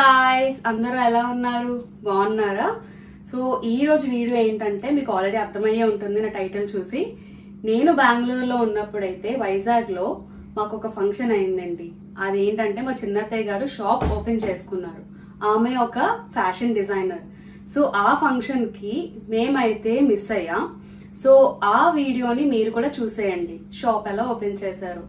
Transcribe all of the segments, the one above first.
Guys, అందరూ ఎలా ఉన్నారు? బాగున్నారా? సో ఈ రోజు వీడియో ఏంటంటే మీకు ఆల్రెడీ అర్థమయ్యే ఉంటుంది నా టైటిల్ చూసి. నేను బెంగళూరులో ఉన్నప్పుడైతే వైజాగ్ లో మాకు ఒక ఫంక్షన్ అయిందండి. అది ఏంటంటే మా చిన్నత్తయ్య గారు షాప్ ఓపెన్ చేసుకున్నారు. ఆమె ఒక ఫ్యాషన్ డిజైనర్. సో ఆ ఫంక్షన్ కి మేమైతే మిస్ అయ్యాం. సో ఆ వీడియోని మీరు కూడా చూసేయండి, షాప్ ఎలా ఓపెన్ చేశారు.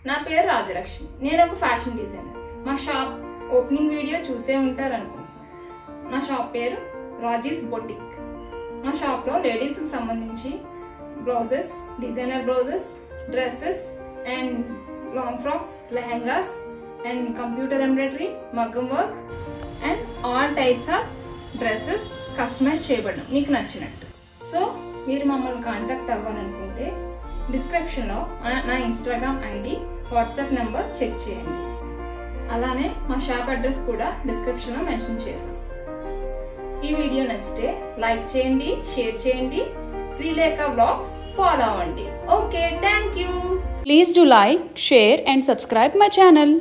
నా పేరు రాజలక్ష్మి. నేను ఒక ఫ్యాషన్ డిజైనర్. మా షాప్ ఓపెనింగ్ వీడియో చూసే ఉంటారు అనుకుంటున్నాను. నా షాప్ పేరు రాజీస్ బొటిక్. మా షాప్లో లేడీస్కి సంబంధించి blouses, designer blouses, dresses and long frocks, lehengas and computer embroidery, మగ్గం work and all types of dresses customize చేయబడడం మీకు నచ్చినట్టు. సో మీరు మమ్మల్ని కాంటాక్ట్ అవ్వాలనుకుంటే డిస్క్రిప్షన్లో నా Instagram ID, WhatsApp number check చేయండి. అలానే మా షాప్ అడ్రస్ కూడా డిస్క్రిప్షన్లో మెన్షన్ చేశాం. ఈ వీడియో నచ్చితే లైక్ చేయండి, షేర్ చేయండి, శ్రీలేఖ వ్లాగ్స్ ఫాలో అవ్వండి. Okay, thank you. Please do like, share and subscribe my channel.